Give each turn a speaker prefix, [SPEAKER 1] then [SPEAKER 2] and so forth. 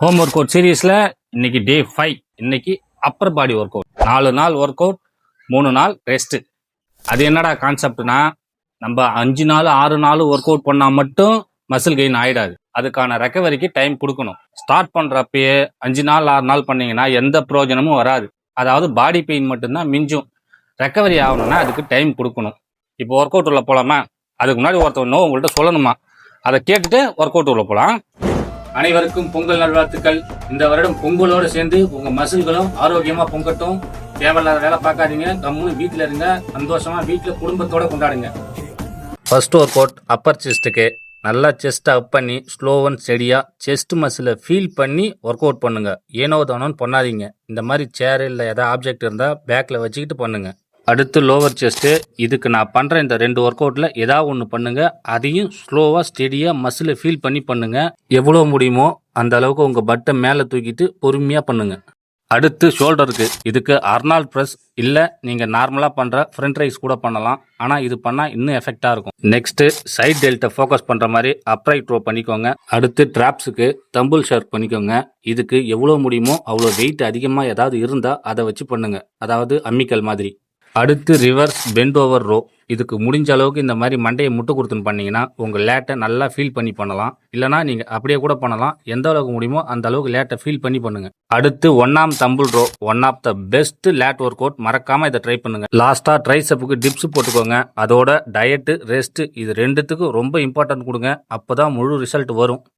[SPEAKER 1] Home work out சீரீஸில் இன்னைக்கு டே 5. இன்னைக்கு அப்பர் பாடி ஒர்க் அவுட். 4 நாள் ஒர்க் அவுட், 3 நாள் ரெஸ்ட்டு. அது என்னடா கான்செப்ட்னா, நம்ம 5 நாள் 6 நாள் ஒர்க் அவுட் பண்ணால் மட்டும் மசில் கெயின் ஆகிடாது. அதுக்கான ரெக்கவரிக்கு டைம் கொடுக்கணும். ஸ்டார்ட் பண்ணுறப்பயே 5 நாள் 6 நாள் பண்ணீங்கன்னா எந்த பிரயோஜனமும் வராது. அதாவது பாடி பெயின் மட்டும்தான் மிஞ்சும். ரெக்கவரி ஆகணும்னா அதுக்கு டைம் கொடுக்கணும். இப்போ ஒர்க் அவுட் உள்ள போகலாமா? அதுக்கு முன்னாடி ஒருத்தவங்க உங்கள்கிட்ட சொல்லணுமா? அதை கேட்டுட்டு ஒர்க் அவுட் உள்ள போகலாம். அனைவருக்கும் பொங்கல் நல்வாழ்த்துக்கள். இந்த வருடம் பொங்கலோடு சேர்ந்து உங்க மசில்களும் ஆரோக்கியமா பொங்கட்டும். தேவையில்லாத வேலை பார்க்காதீங்க, கம்முன்னு வீட்டில் இருங்க, சந்தோஷமா வீட்டில் குடும்பத்தோட கொண்டாடுங்க. ஃபர்ஸ்ட் ஒர்க் அவுட் அப்பர் செஸ்ட்டுக்கு. நல்லா செஸ்ட்டை அப் பண்ணி ஸ்லோ அண்ட் ஸ்டெடியாக செஸ்ட் மசிலை ஃபீல் பண்ணி ஒர்க் அவுட் பண்ணுங்க. ஏனோ தானோன்னு பண்ணாதீங்க. இந்த மாதிரி சேர் இல்லை ஏதாவது ஆப்ஜெக்ட் இருந்தால் பேக்கில் வச்சுக்கிட்டு பண்ணுங்க. அடுத்து லோவர் செஸ்ட்டு. இதுக்கு நான் பண்ணுற இந்த 2 ஒர்க் அவுட்டில் ஏதாவது ஒன்று பண்ணுங்கள். அதையும் ஸ்லோவாக ஸ்டெடியாக மசிலை ஃபீல் பண்ணி பண்ணுங்கள். எவ்வளோ முடியுமோ அந்த அளவுக்கு உங்கள் பட்டை மேலே தூக்கிட்டு பொறுமையாக பண்ணுங்கள். அடுத்து ஷோல்டருக்கு. இதுக்கு அர்னால்ட் ப்ரெஸ் இல்லை நீங்கள் நார்மலாக பண்ணுற ஃப்ரண்ட் ரைஸ் கூட பண்ணலாம். ஆனால் இது பண்ணால் இன்னும் எஃபெக்டாக இருக்கும். நெக்ஸ்ட்டு சைட் டெல்ட்டை ஃபோக்கஸ் பண்ணுற மாதிரி அப்ரைட் த்ரோ பண்ணிக்கோங்க. அடுத்து ட்ராப்ஸுக்கு தம்பிள் ஷர்க் பண்ணிக்கோங்க. இதுக்கு எவ்வளோ முடியுமோ அவ்வளோ வெயிட் அதிகமாக ஏதாவது இருந்தால் அதை வச்சு பண்ணுங்கள். அதாவது அம்மிக்கல் மாதிரி. அடுத்து ரிவர்ஸ் பெண்ட் ஓவர் ரோ. இதுக்கு முடிஞ்ச அளவுக்கு இந்த மாதிரி மண்டையை முட்டு கொடுத்துன்னு பண்ணீங்கன்னா உங்கள் லேட்டை நல்லா ஃபீல் பண்ணி பண்ணலாம். இல்லைனா நீங்கள் அப்படியே கூட பண்ணலாம். எந்த அளவுக்கு முடியுமோ அந்த அளவுக்கு லேட்டை ஃபீல் பண்ணி பண்ணுங்க. அடுத்து 1 arm dumbbell row. One of the best lat workout. மறக்காம இதை ட்ரை பண்ணுங்க. லாஸ்ட்டாக ட்ரைசெப்புக்கு டிப்ஸ் போட்டுக்கோங்க. அதோட டயட்டு ரெஸ்ட் இது ரெண்டுத்துக்கும் ரொம்ப இம்பார்ட்டன்ட் கொடுங்க. அப்போதான் முழு ரிசல்ட் வரும்.